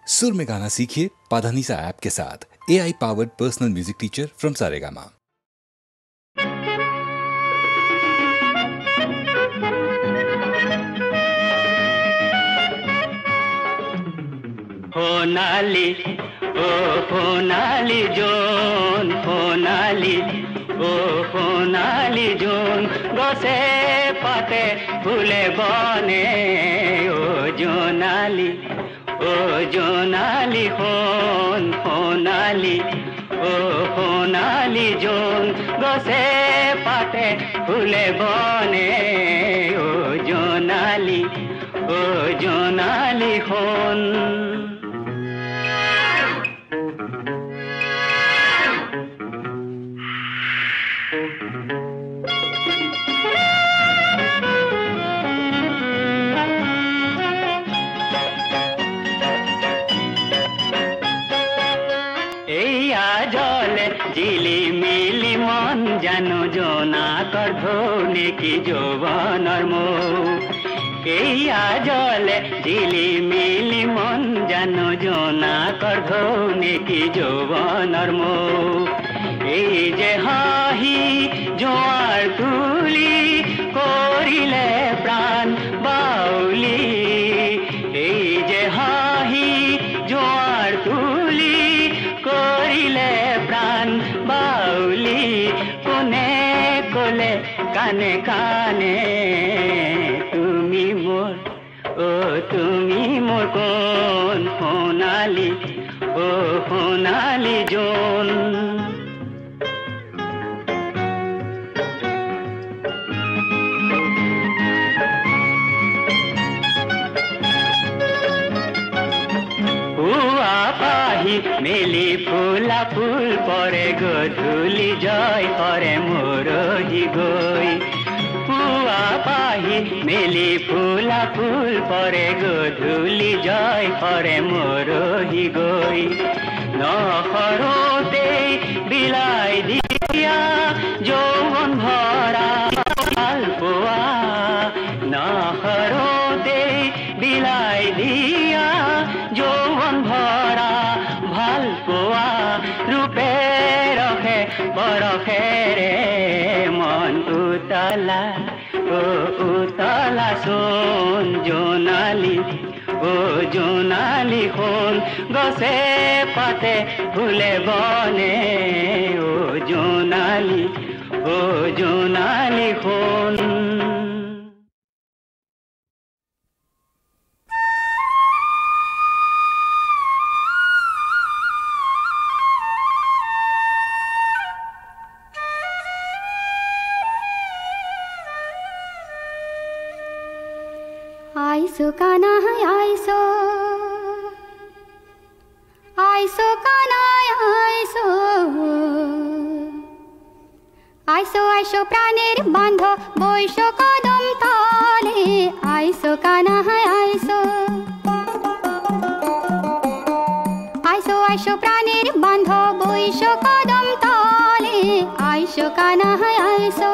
सुर में गाना सीखिए पाधानीसा ऐप के साथ। AI powered personal music teacher from Saregama. होनाली ओ होनाली जोन होनाली ओ होनाली जोन गसे पाते फूले बने ओ जोनाली होन होनाली ओ होनाली जोन गसे पाते फूले बने ओ जोनाली होन। झिलिमिली मन जानो जोना करधोने की जोवनर मो केया जले झिलिमिली मन जानो जोना करधोने की जोवनर मो এই যে হাহি জোয়ার তুলি করিলে প্রাণ বাউলি এই যে হাহি জোয়ার তুলি করিলে প্রাণ বাউলি কোনে কোলে কানে কানে তুমি মোর কোন সোনালি ও সোনালি জোন। মেলি ফুলা ফুল পরে গধূলি জয় করে মোর গই পুয়া পাহি মেলি ফুলা ফুল পরে গধূলি জয় করে মোর গই নহরতে বিলাই দিয়া যৌবন ভরা ভাল পোৱা নহৰতে বিলাই দিয়া যৌবন ভৰা ভাল পোৱা রূপে রখে বরখেরে মন উতলা সোন জোনালি ও জোনালি সোন গছে পাতে ফুলে বনে ও জোনালি সোন। आइसो काना आइसो आइसो काना आइसो आइसो आइसो प्राणेर बांधो বৈশো কদম তলে आइसो काना आइसो आइसो आइसो प्राणेर बांधो বৈশো কদম তলে आइसो काना आइसो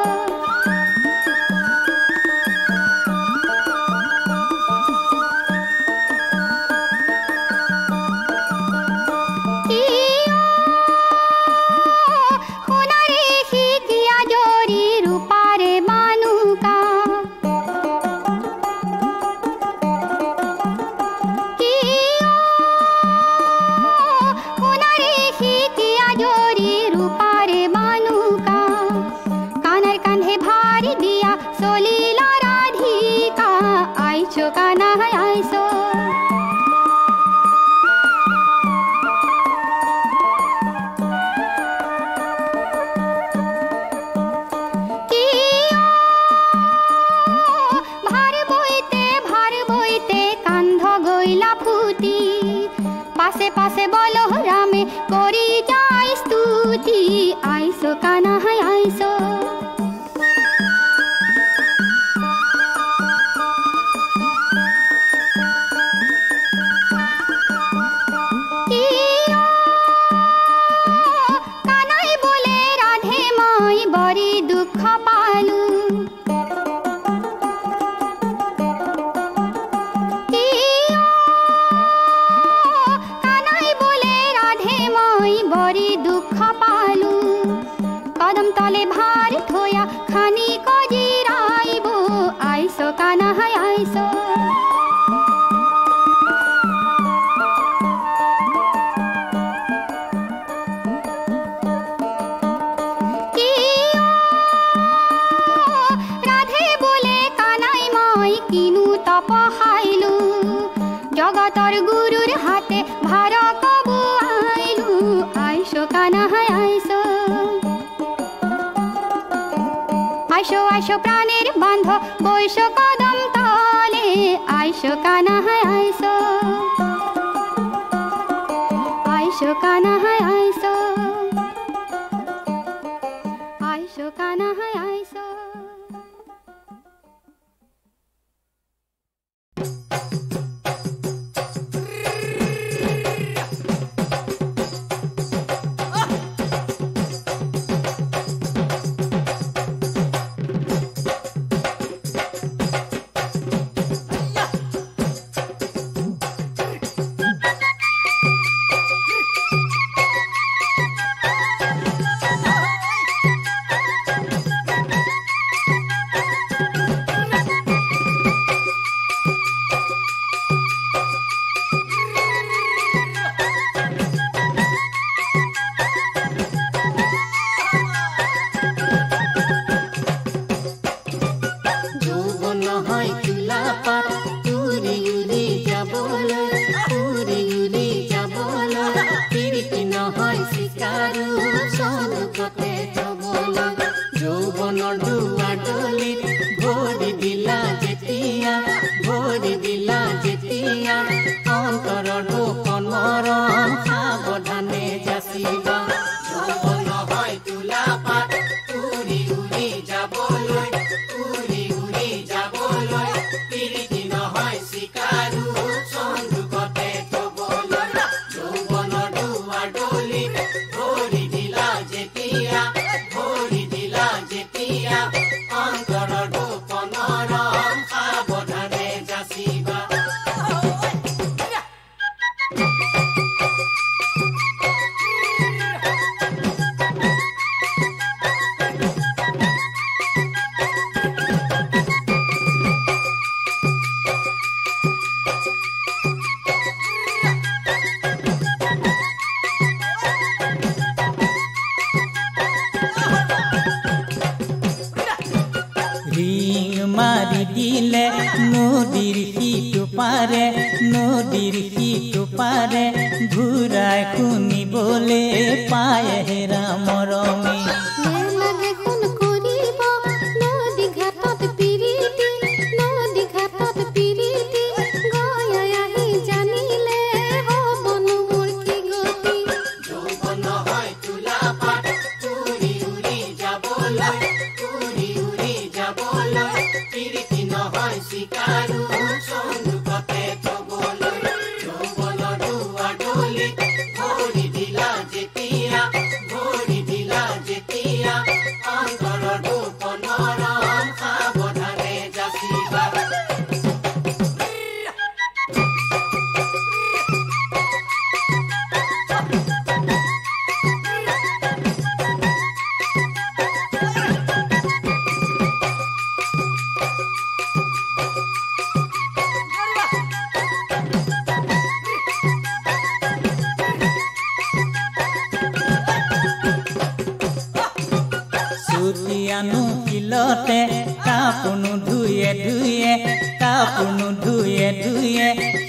तले भार थोया खानी को जिराइबो आइसो काना है आइसो किनु तप हाइलु जगतर गुरुर हाते भार कबु आइलु आइसो काना है आइसो आइसो आइसो प्राणेर बांध बइसो कदम तले आइसो काना है आइसो आइसो काना है आइसो आइसो काना है आइसो নদীর সিটো পাৰে ঘূৰাই শুনিবলে পায় হেৰা মৰমে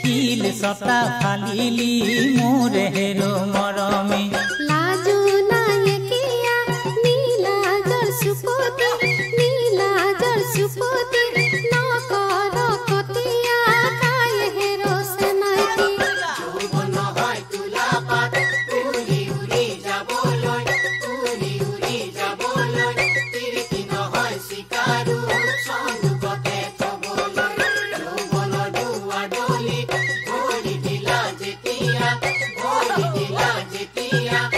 শিল ছটা ফালিলি মোৰ হেৰো মৰমে লাজু নায়কিয়া নীলাজৰ সুপতি নকৰ কতিয়া কায় হেৰো সেনাইতি যৌবন হয় তুলা পাত উৰি উৰি যাবলৈ তিৰিতি নহয় শিকাৰু সন্মুখতে ভৰি দিলা যেতিয়া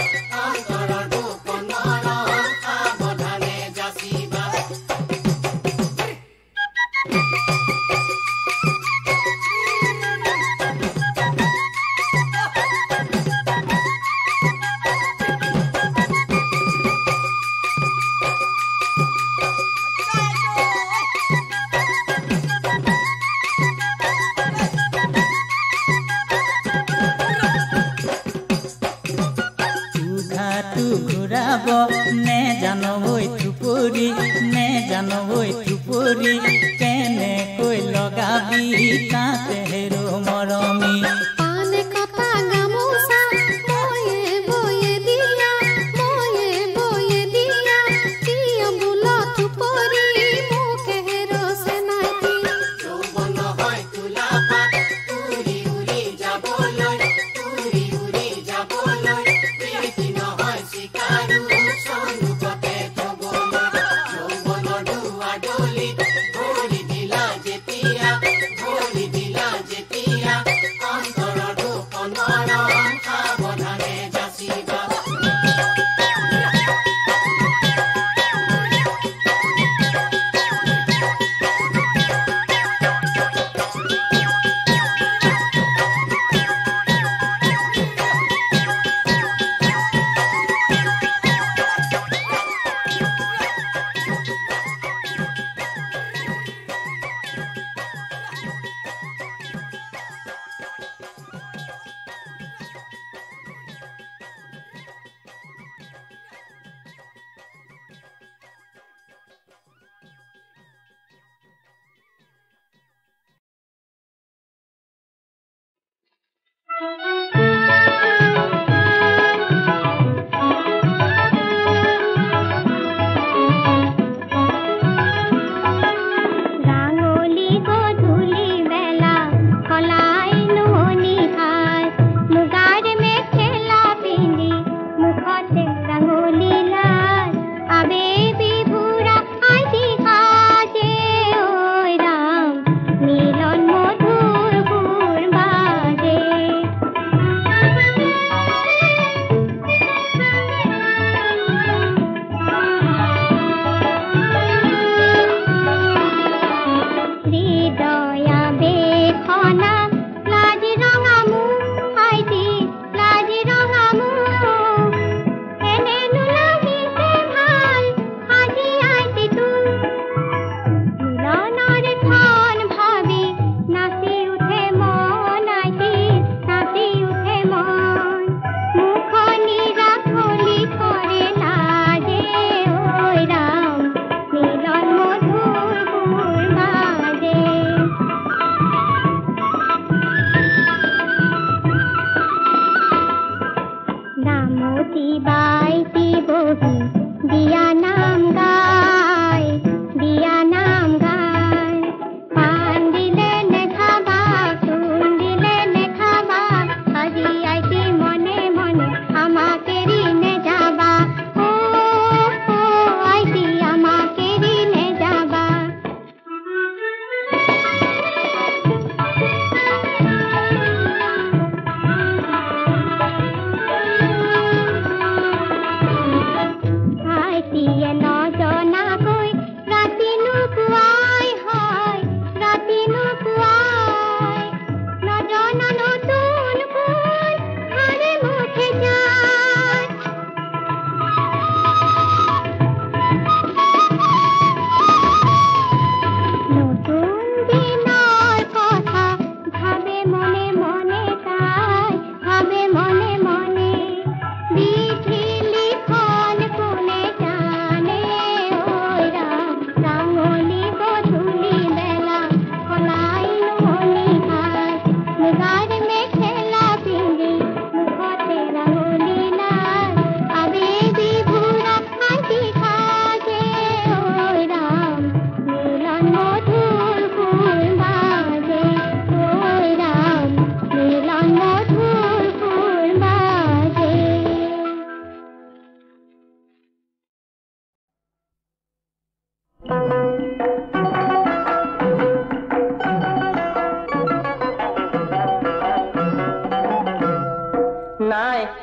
যাব নে জানো ঐ টুপুৰি নে জানো ঐ টুপুৰি কেনেকৈ লগাবি তাতে হেৰো মৰমী পানে কটা গামোচা ময়ে বয়ে দিয়া কিয় বোলা টুপৰি মোকে হেৰছে নাইতি যৌৱন হয় তোলা পাত উৰি উৰি যাবলৈ প্ৰীতি নহয় চিকাৰো সন্মুখতে থবলৈ যৌৱনৰ দুৱাৰ দলিত ভৰি দিলা যেতিয়া অন্তৰৰ দুখন মৰম সাৱধানে যাচিবা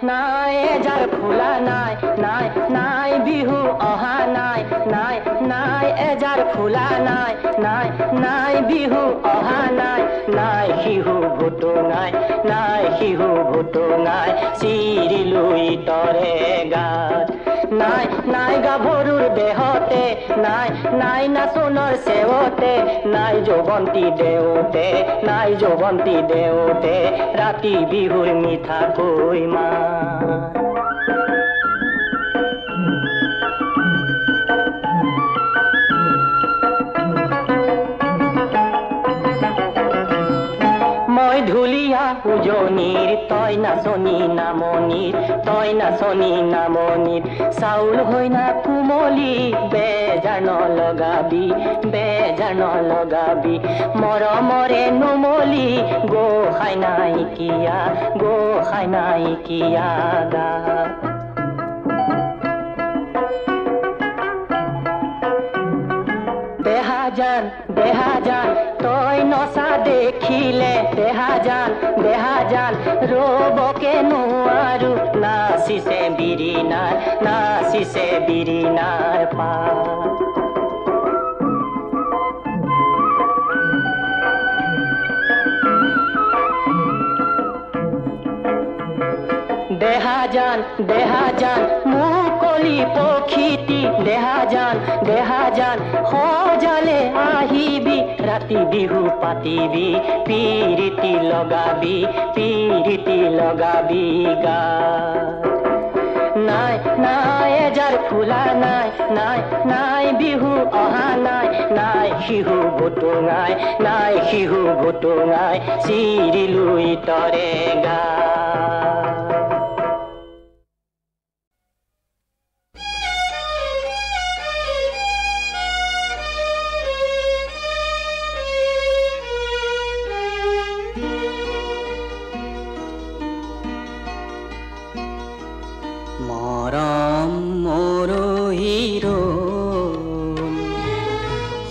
নাই এজাৰ ফুলা নাই বিহু অহা নাই এজাৰ ফুলা নাই বিহু অহা নাই শিহু ভুটো নাই চিৰিলো ইতৰে গাত নাই গাভৰুৰ দেহতে নাই নাচনৰ সেৱতে নাই যৌৱন্তী দেওতে ৰাতি বিহুৰ মিঠা কৈ মা নামনিৰ তই নাচনী নামনিৰ তই নাচনী নামনিৰ চাউল হৈ না কোমলি বেজাৰ নলগাবি বেজাৰ নলগাবি মৰমৰে নুমলি গোসাঁই নাইকিয়া গা দেহাজান তই নচা দেখিলে দেহাজান ৰবকে নোৱাৰো নাচিছে বিৰিণাৰ পা দেহাজান মুকলি পক্ষীটি দেহাজান সজালে আহিবি ৰাতি বিহু পাতিবি পিৰিতি লগাবি গা নাই এজাৰ ফুলা নাই বিহু অহা নাই শিহু গোটুঙাই চিৰিলুই তৰে গা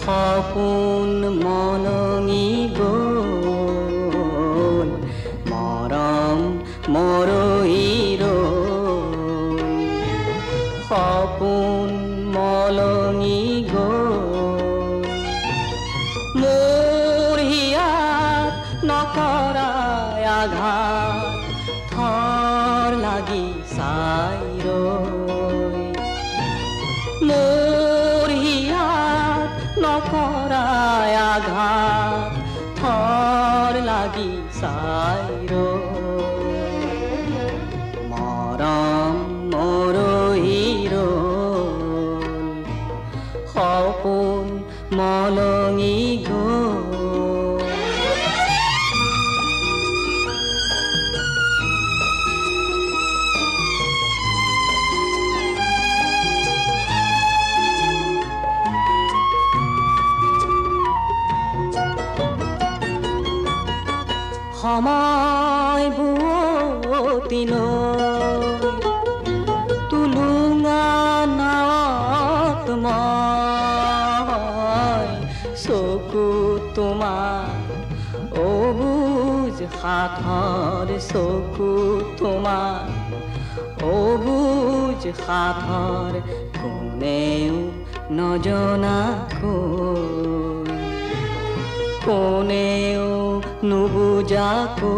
সপোন মলঙি গ'ল মৰম মৰহিৰ সপোন মলঙি গ'ল মোৰ হিয়াত নকৰাই আঘাত থৰ লাগি চাই নকৰাই আঘাত থৰ লাগি চাই মৰম মৰহিৰ সপোন মলঙি গ'ল সময় বুৱতী তুলুঙা নাৱত মই চকু তোমাৰ অবুজ সাথৰ চকু তোমাৰ অবুজ সাথৰ কোনেও নজনাকৈ কোনেও নুবুজাকৈ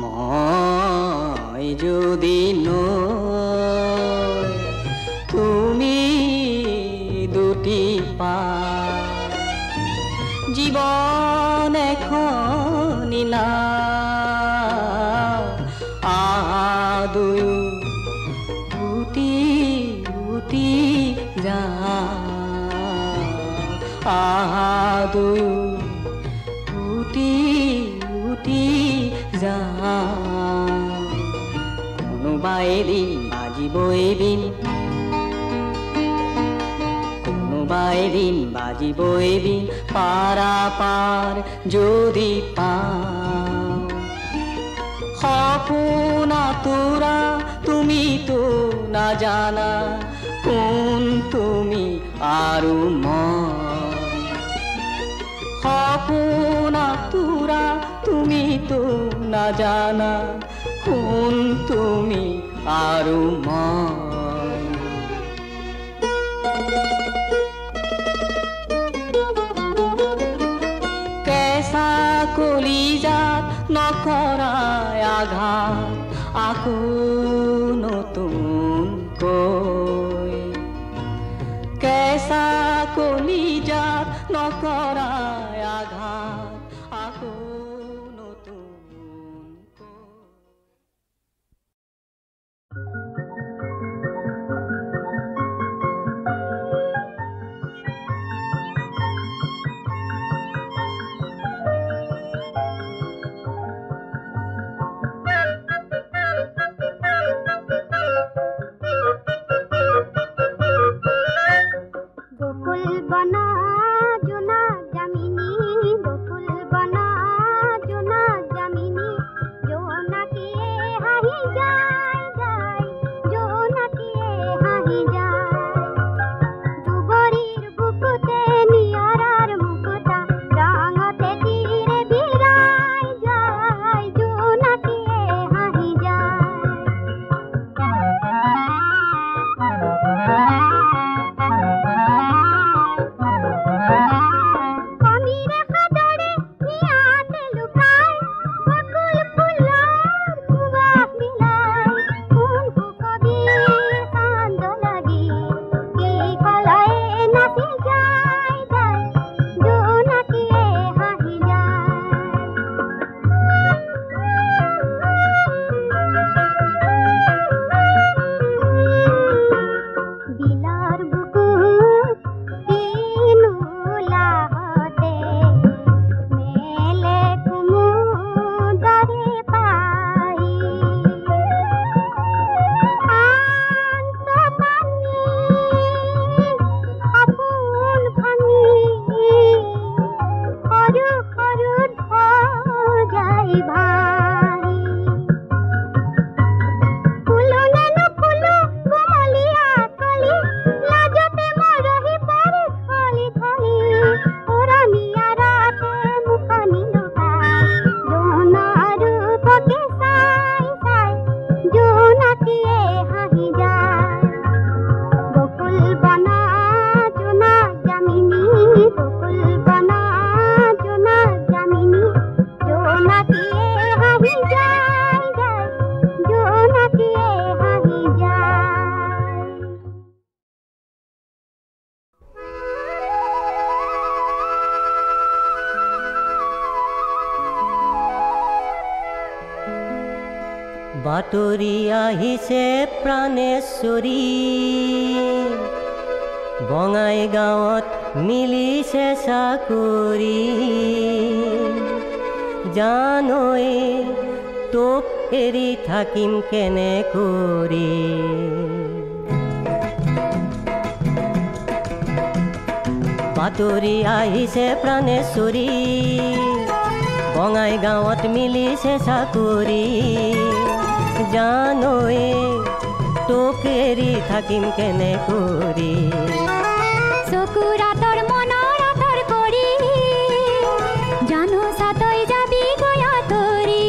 মই যদি নৈ তুমি দুটি পা জীবন এখনি নাও দুয়ো উটি উটি যাওঁ দুয়ো উটি উটি যাওঁ কোনোবা এদিন বাজিব এদিন এদিন বাজিব এদিন পাৰাপাৰ যদি পাওঁ সপোন আতুৰা তুমিতো নাজানা কোন তুমি আৰু মই সপোন আতুৰা তুমিতো নাজানা কোন তুমি আৰু মই কলিজাত নকৰাই আঘাত আকৌ নতুনকৈ কেঁচা কলিজাত নকৰাই আঘাত আকৌ গাৰে পাই শান্ত পানী সপোন ভাঙি সৰু সৰু ধ্বজাই ভাই ফুলো নে নুফুলো কোমলীয়া কলি লাজতে মৰহি পৰি থলি থলি উৰণীয়া ৰাতে মুখনি লুকাই জোনাৰ ৰূপকে চাই চাই জোনাকীয়ে হাঁহি যায় বকুল বনা জোনা জামিনী বকুল বনা জোনা জামিনী জোনাকীয়ে হাঁহি যায় যায় জোনাকীয়ে হাঁহি যায় বাতৰি আহিছে প্ৰাণেশ্বৰী বঙাইগাঁৱত মিলিছে চাকৰি জানৈ তোক এৰি থাকিম কেনে কৰি বাতৰি আহিছে প্ৰাণেশ্বৰী বঙাইগাঁৱত মিলিছে চাকৰি জানৈ তোক এৰি থাকিম কেনে কৰি চকুৰ আঁতৰ মনৰ আঁতৰ কৰি জানো চাতৈ যাবি গৈ আঁতৰি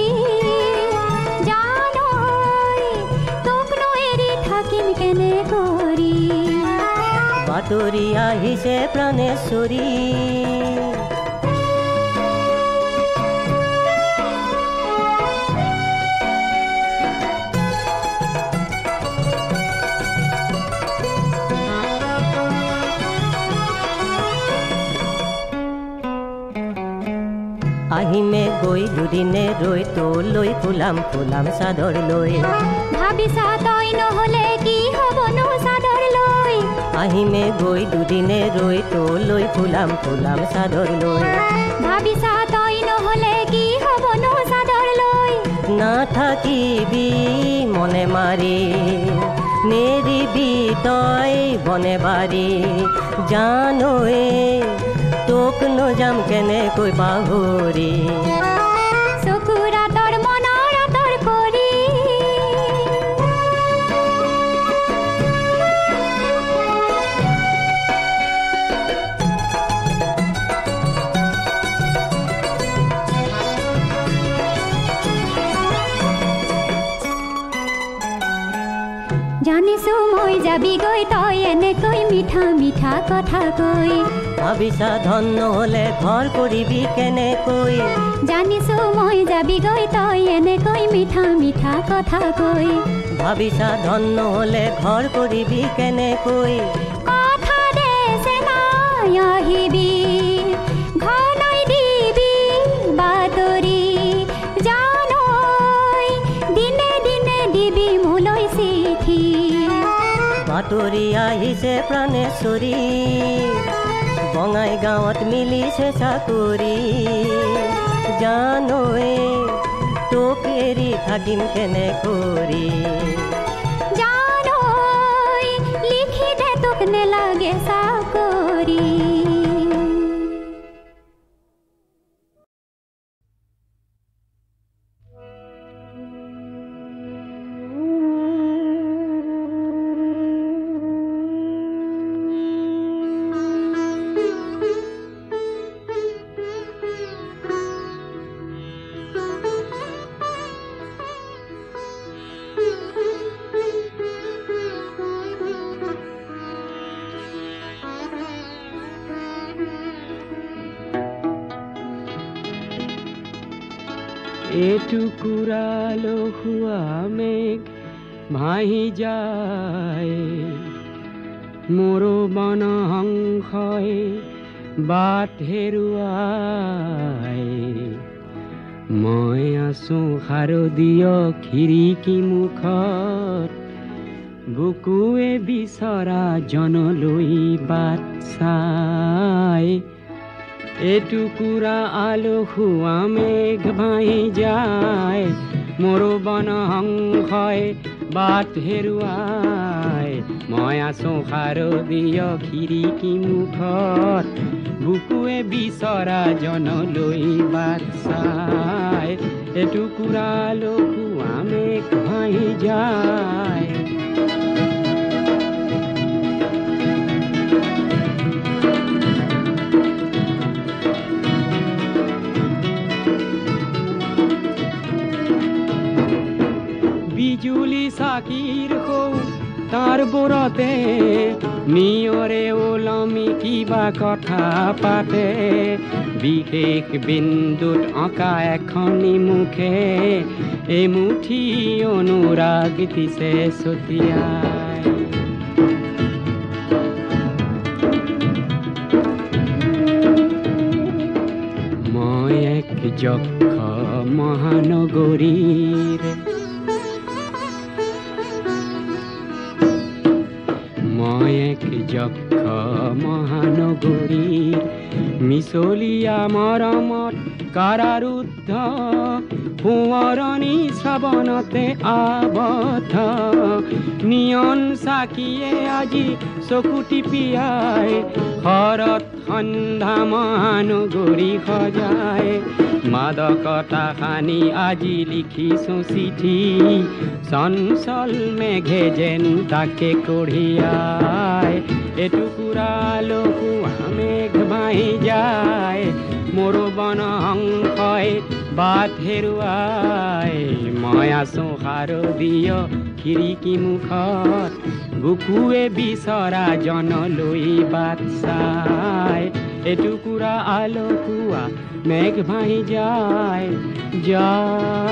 জানৈ তোকনো এৰি থাকিম কেনে কৰি বাতৰি আহিছে প্ৰাণেশ্বৰী আহিমে গৈ দুদিনে ৰৈ তোলৈ ফুলাম ফুলাম চাদৰ লৈ ভাবিছা তই নহলে কি হ'বনো চাদৰ লৈ আহিমে গৈ দুদিনে ৰৈ তোলৈ ফুলাম ফুলাম চাদৰ লৈ ভাবিছা তই নহলে কি হ'বনো চাদৰ লৈ নাথাকিবি মনে মাৰি নেৰিবি তই বনে বাৰী জানৈ তোক নযাম কেনেকৈ পাহৰি চকুৰ আঁতৰ মনৰ আঁতৰ কৰি জানিছো মই যাবি গৈ তই এনেকৈ মিঠা মিঠা কথা কৈ ভাবিছা ধন নহলে ঘৰ কৰিবি কেনেকৈ জানিছো মই যাবি গৈ তই এনেকৈ মিঠা মিঠা কথা কৈ ভাবিছা ধন নহলে ঘৰ কৰিবি কেনেকৈ কথা দেছে নাই আহিবি ঘনাই দিবি বাতৰি জানৈ দিনে দিনে দিবি মোলৈ চিঠি বাতৰি আহিছে প্ৰাণেশ্বৰী বঙাইগাঁৱত মিলিছে চাকৰি জানৈ তোক এৰি থাকিম কেনে কৰি জানৈ লিখি দে তোক নেলাগে চাকৰি এটুকুৰা লহুৱা মেঘ ভাহি যায় মোৰ বন হংসই বাট হেৰুৱাই মই আছো শাৰদীয় খিৰিকী মুখত বুকুৱে বিচৰা জনলৈ বাট চাই এটুকুৰা আলসুৱা মেঘ ভাহি যায় মোৰো বনহংসই বাট হেৰুৱাই মই আছো শাৰদীয় খিৰিকী মুখত বুকুৱে বিচৰা জনলৈ বাট চাই এটুকুৰা আলসুৱা মেঘ ভাহি যায় বিজুলি চাকিৰ সৌ তাৰ বোৰতে নিয়ৰে ওলমি কিবা কথা পাতে বিশেষ বিন্দুত অঁকা এখনি মুখে এমুঠি অনুৰাগ দিছে ছটিয়াই মই এক যক্ষ মহানগৰীৰ মই এক যক্ষ মহানগৰীৰ মিছলীয়া মৰমত কাৰাৰুদ্ধ সোঁৱৰণি শ্ৰাৱণতে আবদ্ধ নিয়ন চাকিয়ে আজি চকু টিপিয়াই শৰত সন্ধ্যা মহানগৰী সজাই মাদকতা সানি আজি লিখিছো চিঠি চঞ্চল মেঘে যেন তাকে কঢ়িয়াই এটুকুৰা আলসুৱা মেঘ ভাহি যায় মোৰো বনহংসই বাট হেৰুৱাই মই আছো শাৰদীয় খিৰিকী মুখত বুকুৱে বিচৰা জনলৈ বাট চাই এটুকুৰা আলসুৱা মেঘ ভাহি যায় যায়